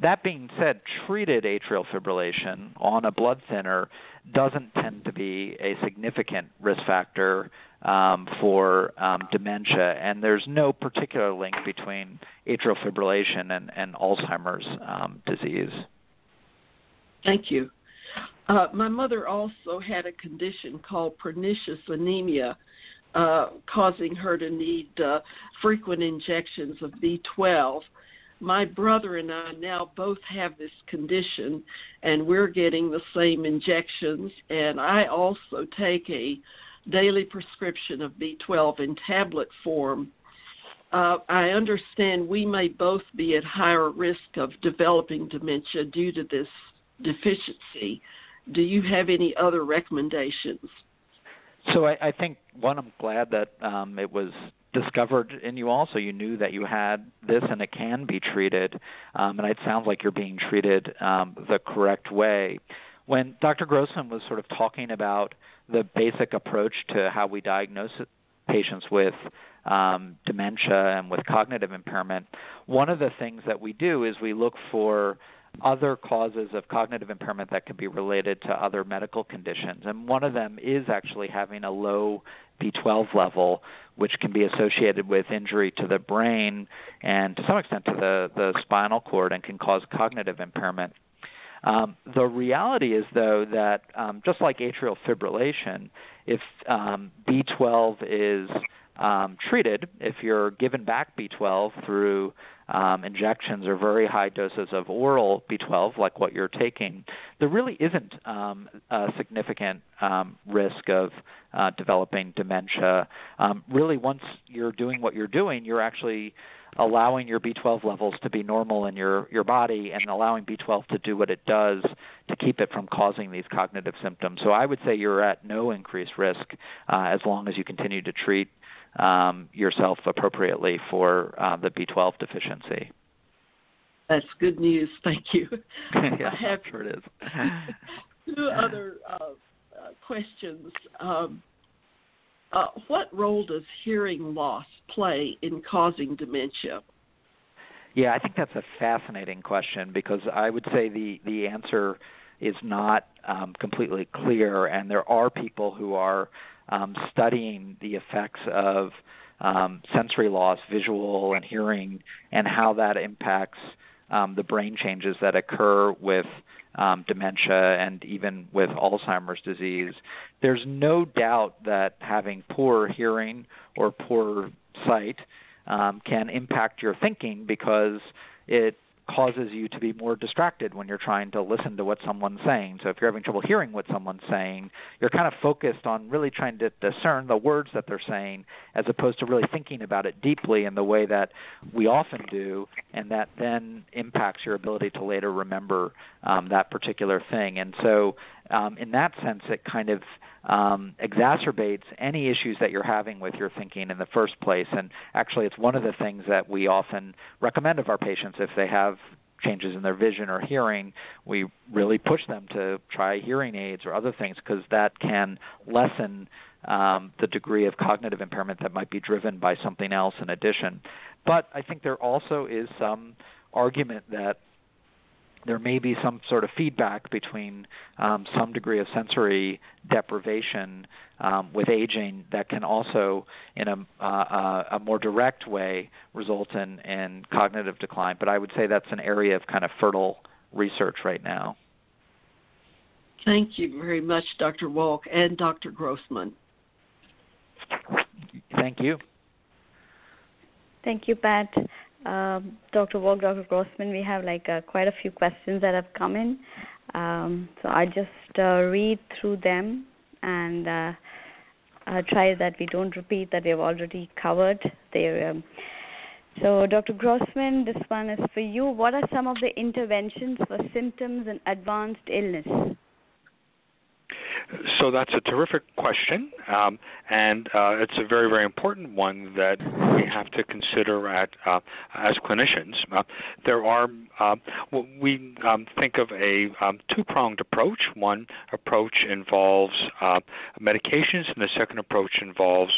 That being said, treated atrial fibrillation on a blood thinner doesn't tend to be a significant risk factor for dementia, and there's no particular link between atrial fibrillation and Alzheimer's disease. Thank you. My mother also had a condition called pernicious anemia, causing her to need frequent injections of B12. My brother and I now both have this condition, and we're getting the same injections, and I also take a daily prescription of B12 in tablet form. I understand we may both be at higher risk of developing dementia due to this deficiency. Do you have any other recommendations? So I think, one, I'm glad that it was discovered in you also. You knew that you had this and it can be treated, and it sounds like you're being treated the correct way. When Dr. Grossman was sort of talking about the basic approach to how we diagnose patients with dementia and with cognitive impairment, one of the things that we do is we look for other causes of cognitive impairment that can be related to other medical conditions. And one of them is actually having a low B12 level, which can be associated with injury to the brain and to some extent to the spinal cord and can cause cognitive impairment. The reality is, though, that just like atrial fibrillation, if B12 is treated, if you're given back B12 through injections or very high doses of oral B12, like what you're taking, there really isn't a significant risk of developing dementia. Really, once you're doing what you're doing, you're actually allowing your B12 levels to be normal in your body and allowing B12 to do what it does to keep it from causing these cognitive symptoms. So I would say you're at no increased risk as long as you continue to treat yourself appropriately for the B12 deficiency. That's good news. Thank you. Yeah, I have sure it is. two other questions. What role does hearing loss play in causing dementia? Yeah, I think that's a fascinating question because I would say the answer is not completely clear, and there are people who are studying the effects of sensory loss, visual and hearing, and how that impacts the brain changes that occur with dementia and even with Alzheimer's disease. There's no doubt that having poor hearing or poor sight can impact your thinking because it causes you to be more distracted when you're trying to listen to what someone's saying. So if you're having trouble hearing what someone's saying, you're kind of focused on really trying to discern the words that they're saying as opposed to really thinking about it deeply in the way that we often do, and that then impacts your ability to later remember that particular thing. And so in that sense, it kind of exacerbates any issues that you're having with your thinking in the first place. And actually, it's one of the things that we often recommend of our patients if they have changes in their vision or hearing. We really push them to try hearing aids or other things because that can lessen the degree of cognitive impairment that might be driven by something else in addition. But I think there also is some argument that there may be some sort of feedback between some degree of sensory deprivation with aging that can also, in a more direct way, result in cognitive decline. But I would say that's an area of kind of fertile research right now. Thank you very much, Dr. Wolk and Dr. Grossman. Thank you. Thank you, Pat. Dr. Wolk, Dr. Grossman, we have quite a few questions that have come in. So I just read through them and try that we don't repeat that they've already covered. So Dr. Grossman, this one is for you. What are some of the interventions for symptoms and advanced illness? So that's a terrific question, and it's a very, very important one that we have to consider as clinicians. There are we think of a two-pronged approach. One approach involves medications, and the second approach involves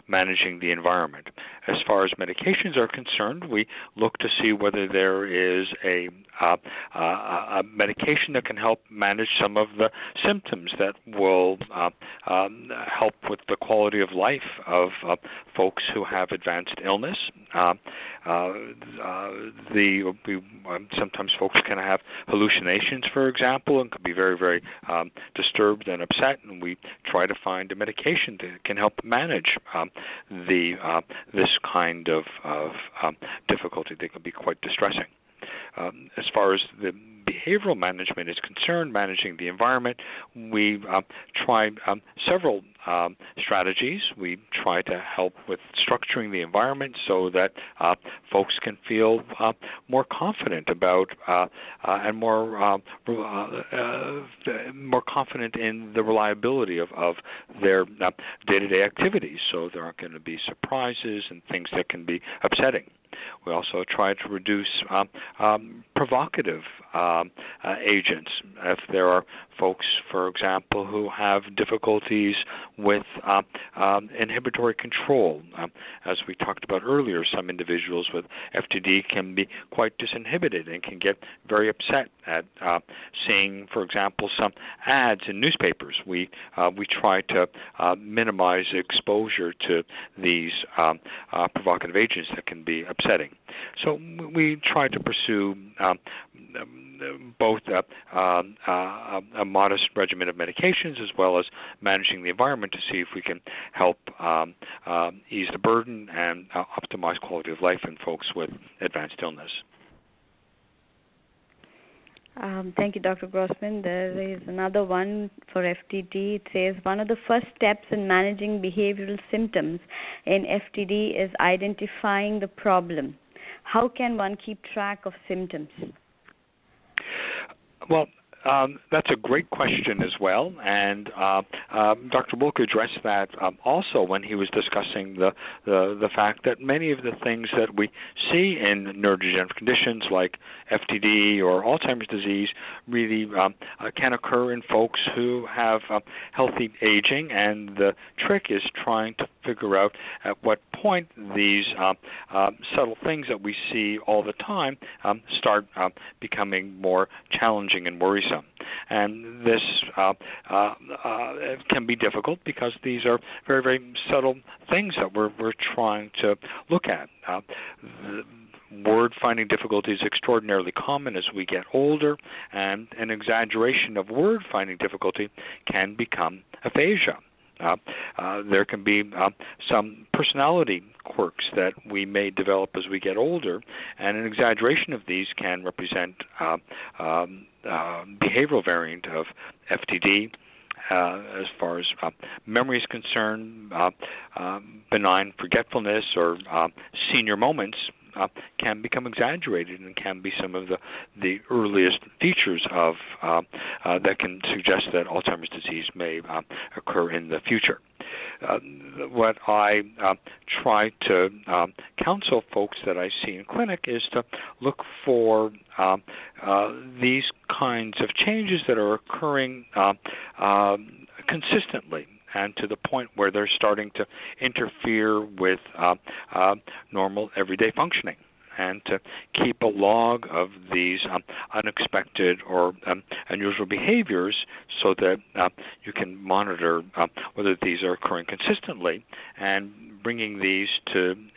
managing the environment. As far as medications are concerned, we look to see whether there is a medication that can help manage some of the symptoms that will help with the quality of life of folks who have advanced illness. Sometimes folks can have hallucinations, for example, and could be very, very disturbed and upset, and we try to find a medication that can help manage this kind of difficulty that can be quite distressing. As far as the behavioral management is concerned, managing the environment, we try several strategies. We try to help with structuring the environment so that folks can feel more confident about and more confident in the reliability of their day-to-day activities, so there aren't going to be surprises and things that can be upsetting. We also try to reduce provocative agents. If there are folks, for example, who have difficulties with inhibitory control, as we talked about earlier, some individuals with FTD can be quite disinhibited and can get very upset at seeing, for example, some ads in newspapers. We try to minimize exposure to these provocative agents that can be upsetting. So we try to pursue both a modest regimen of medications as well as managing the environment to see if we can help ease the burden and optimize quality of life in folks with advanced illness. Thank you, Dr. Grossman. There is another one for FTD. It says, one of the first steps in managing behavioral symptoms in FTD is identifying the problem. How can one keep track of symptoms? Well, that's a great question as well, and Dr. Wolk addressed that also when he was discussing the fact that many of the things that we see in neurodegenerative conditions like FTD or Alzheimer's disease really can occur in folks who have healthy aging, and the trick is trying to figure out at what point these subtle things that we see all the time start becoming more challenging and worrisome. And this can be difficult because these are very, very subtle things that we're trying to look at. Word finding difficulty is extraordinarily common as we get older, and an exaggeration of word finding difficulty can become aphasia. There can be some personality quirks that we may develop as we get older, and an exaggeration of these can represent behavioral variant of FTD. As far as memory is concerned, benign forgetfulness or senior moments can become exaggerated and can be some of the earliest features of that can suggest that Alzheimer's disease may occur in the future. What I try to counsel folks that I see in clinic is to look for these kinds of changes that are occurring consistently, and to the point where they're starting to interfere with normal everyday functioning, and to keep a log of these unexpected or unusual behaviors so that you can monitor whether these are occurring consistently, and bringing these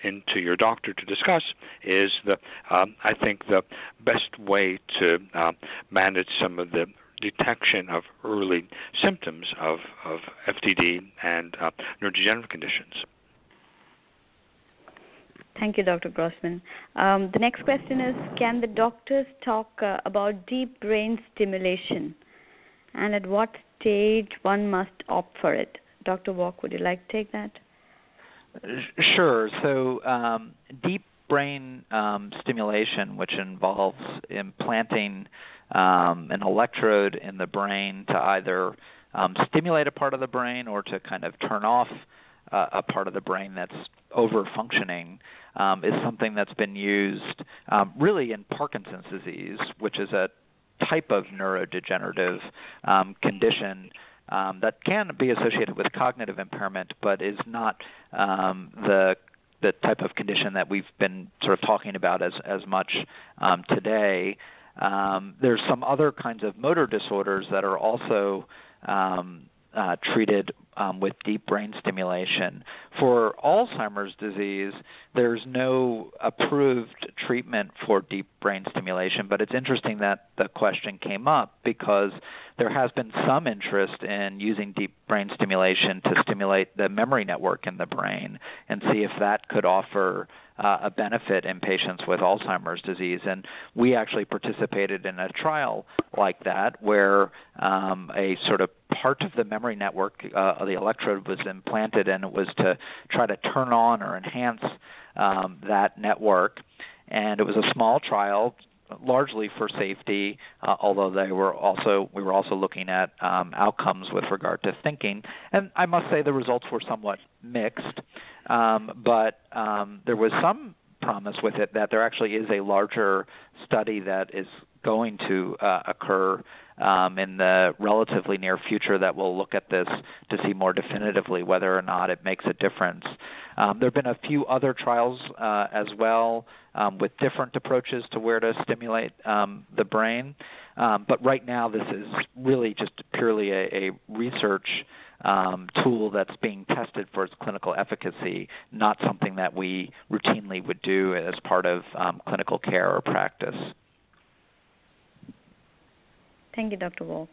into your doctor to discuss is I think the best way to manage some of the detection of early symptoms of FTD and neurodegenerative conditions. Thank you, Dr. Grossman. The next question is, can the doctors talk about deep brain stimulation, and at what stage one must opt for it? Dr. Wolk, would you like to take that? Sure. So deep brain stimulation, which involves implanting an electrode in the brain to either stimulate a part of the brain or to kind of turn off a part of the brain that's over-functioning, is something that's been used really in Parkinson's disease, which is a type of neurodegenerative condition that can be associated with cognitive impairment, but is not the type of condition that we've been sort of talking about as much today. There's some other kinds of motor disorders that are also treated with deep brain stimulation. For Alzheimer's disease, there's no approved treatment for deep brain stimulation, but it's interesting that the question came up because there has been some interest in using deep brain stimulation to stimulate the memory network in the brain and see if that could offer a benefit in patients with Alzheimer's disease. And we actually participated in a trial like that where a sort of part of the memory network, the electrode was implanted, and it was to try to turn on or enhance that network. And it was a small trial, largely for safety, although we were also looking at outcomes with regard to thinking. And I must say the results were somewhat mixed, but there was some promise with it that there actually is a larger study that is going to occur in the relatively near future that will look at this to see more definitively whether or not it makes a difference. There have been a few other trials as well with different approaches to where to stimulate the brain. But right now this is really just purely a research tool that's being tested for its clinical efficacy, not something that we routinely would do as part of clinical care or practice. Thank you, Dr. Wolk.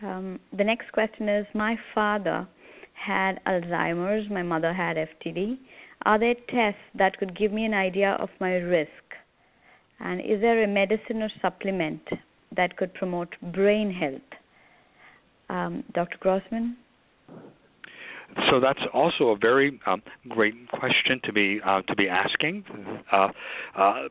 The next question is, my father had Alzheimer's, my mother had FTD. Are there tests that could give me an idea of my risk? And is there a medicine or supplement that could promote brain health? Dr. Grossman? So that's also a very great question to be asking,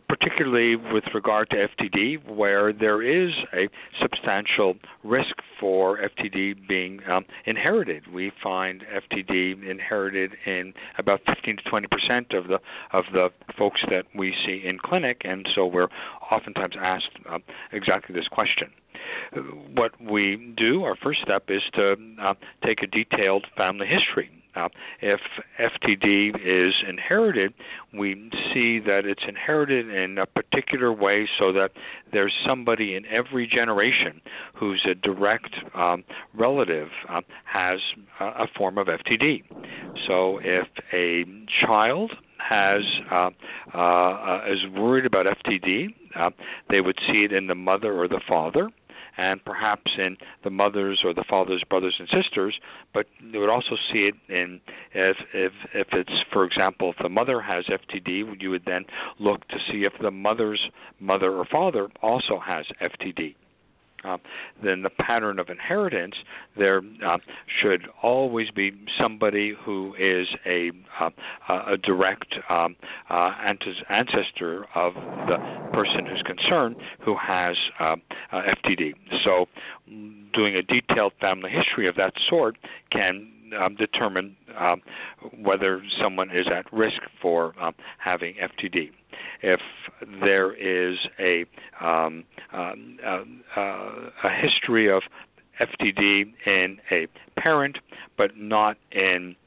particularly with regard to FTD, where there is a substantial risk for FTD being inherited. We find FTD inherited in about 15 to 20% of the folks that we see in clinic, and so we're oftentimes asked exactly this question. What we do, our first step, is to take a detailed family history. If FTD is inherited, we see that it's inherited in a particular way so that there's somebody in every generation who's a direct relative has a form of FTD. So if a child is worried about FTD, they would see it in the mother or the father, and perhaps in the mother's or the father's brothers and sisters, but they would also see it in if it's, for example, if the mother has FTD, you would then look to see if the mother's mother or father also has FTD. Then the pattern of inheritance, there should always be somebody who is a direct ancestor of the person who's concerned who has FTD. So doing a detailed family history of that sort can determine whether someone is at risk for having FTD. If there is a history of FTD in a parent, but not in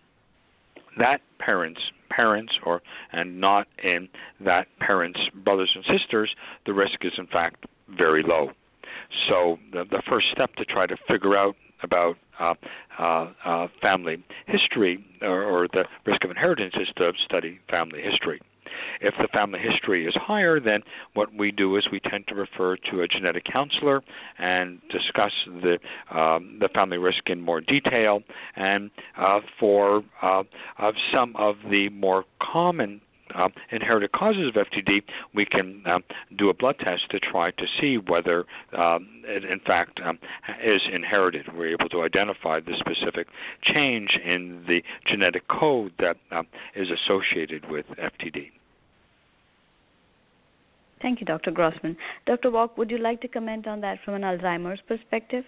that parent's parents and not in that parent's brothers and sisters, the risk is in fact very low. So the first step to try to figure out about family history or the risk of inheritance is to study family history. If the family history is higher, then what we do is we tend to refer to a genetic counselor and discuss the family risk in more detail. And for some of the more common inherited causes of FTD, we can do a blood test to try to see whether it in fact is inherited. We're able to identify the specific change in the genetic code that is associated with FTD. Thank you, Dr. Grossman. Dr. Wolk, would you like to comment on that from an Alzheimer's perspective?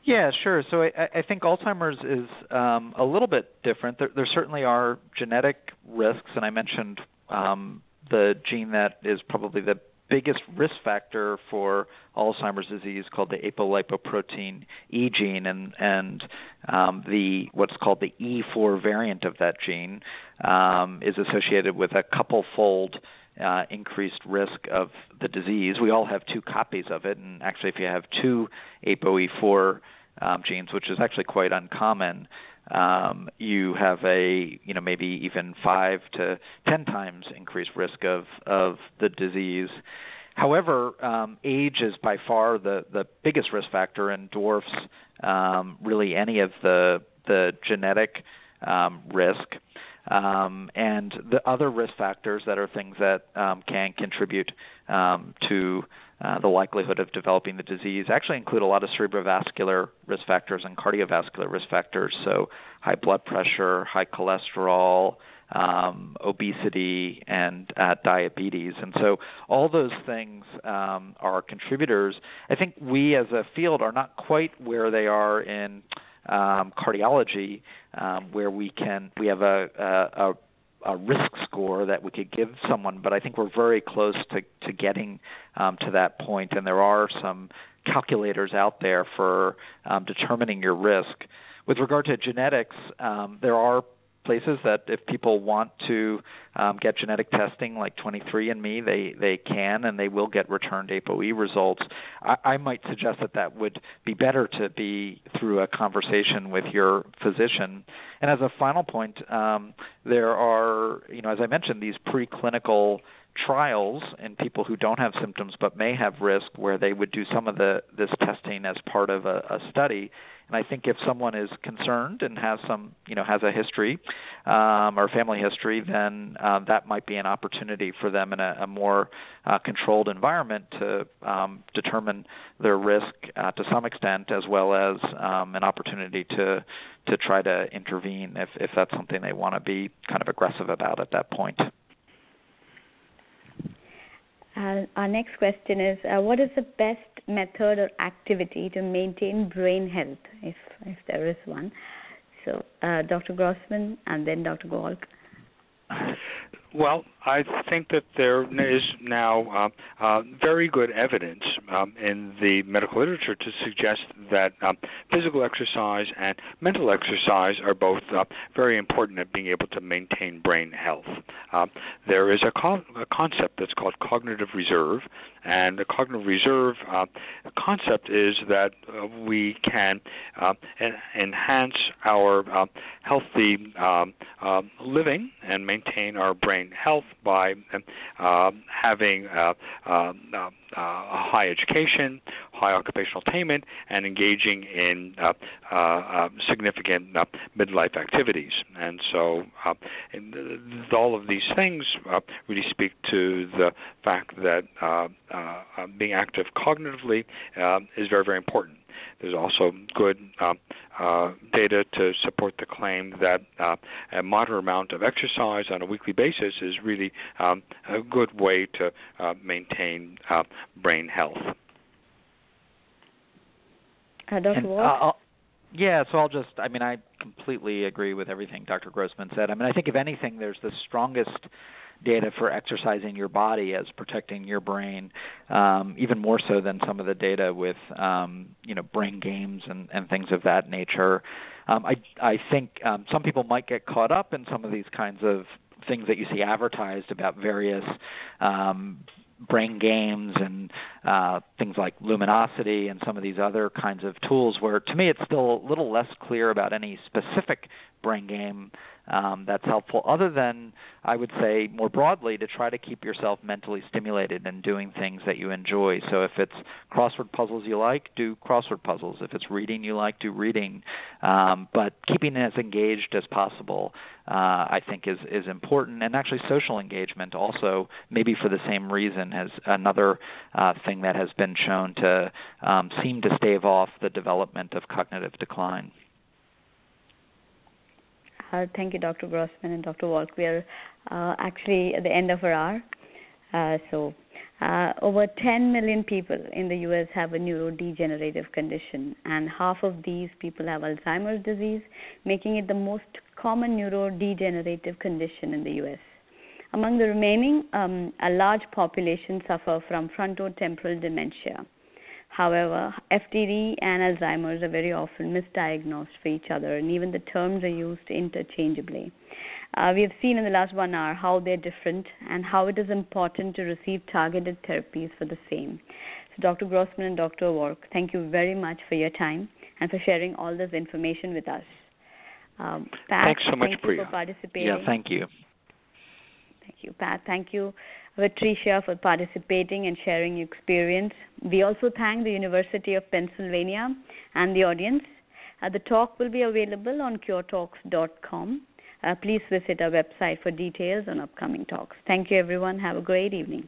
Yeah, sure. So I think Alzheimer's is a little bit different. There certainly are genetic risks, and I mentioned the gene that is probably the biggest risk factor for Alzheimer's disease, called the apolipoprotein E gene, and the what's called the E4 variant of that gene is associated with a couple-fold increased risk of the disease. We all have two copies of it, and actually if you have two ApoE4 genes, which is actually quite uncommon, you have a maybe even 5 to 10 times increased risk of the disease. However, age is by far the biggest risk factor and dwarfs really any of the genetic risk. And the other risk factors that are things that can contribute to the likelihood of developing the disease actually include a lot of cerebrovascular risk factors and cardiovascular risk factors, so high blood pressure, high cholesterol, obesity, and diabetes. And so all those things are contributors. I think we as a field are not quite where they are in cardiology, where we have a risk score that we could give someone, but I think we're very close to getting to that point, and there are some calculators out there for determining your risk. With regard to genetics, there are places that if people want to get genetic testing like 23andMe, they can, and they will get returned ApoE results. I might suggest that would be better to be through a conversation with your physician. And as a final point, there are, as I mentioned, these preclinical trials in people who don't have symptoms but may have risk, where they would do some of this testing as part of a study. And I think if someone is concerned and has has a history or family history, then that might be an opportunity for them in a more controlled environment to determine their risk to some extent, as well as an opportunity to try to intervene if that's something they want to be kind of aggressive about at that point. Our next question is, what is the best method or activity to maintain brain health, if there is one? So, Dr. Grossman and then Dr. Wolk. Well, I think that there is now very good evidence in the medical literature to suggest that physical exercise and mental exercise are both very important at being able to maintain brain health. There is a concept that's called cognitive reserve, and the cognitive reserve concept is that we can enhance our healthy living and maintain our brain health by having high education, high occupational attainment, and engaging in significant midlife activities. And so all of these things really speak to the fact that being active cognitively is very, very important. There's also good data to support the claim that a moderate amount of exercise on a weekly basis is really a good way to maintain brain health. Dr. Wolk? I completely agree with everything Dr. Grossman said. I think if anything, there's the strongest data for exercising your body as protecting your brain, even more so than some of the data with, brain games and things of that nature. I think some people might get caught up in some of these kinds of things that you see advertised about various brain games and things like luminosity and some of these other kinds of tools where, to me, it's still a little less clear about any specific brain game that's helpful, other than, I would say, more broadly, to try to keep yourself mentally stimulated and doing things that you enjoy. So if it's crossword puzzles you like, do crossword puzzles. If it's reading you like, do reading. But keeping as engaged as possible, I think, is important. And actually social engagement also, maybe for the same reason, as another thing that has been shown to seem to stave off the development of cognitive decline. Thank you, Dr. Grossman and Dr. Wolk. We are actually at the end of our hour. Over 10 million people in the U.S. have a neurodegenerative condition, and half of these people have Alzheimer's disease, making it the most common neurodegenerative condition in the U.S. Among the remaining, a large population suffer from frontotemporal dementia. However, FTD and Alzheimer's are very often misdiagnosed for each other, and even the terms are used interchangeably. We have seen in the last 1 hour how they're different and how it is important to receive targeted therapies for the same. So Dr. Grossman and Dr. Wolk, thank you very much for your time and for sharing all this information with us. Pat, thanks so much, Priya. For participating. Yeah, thank you. Thank you, Pat. Thank you, Patricia, for participating and sharing your experience. We also thank the University of Pennsylvania and the audience. The talk will be available on curetalks.com. Please visit our website for details on upcoming talks. Thank you, everyone. Have a great evening.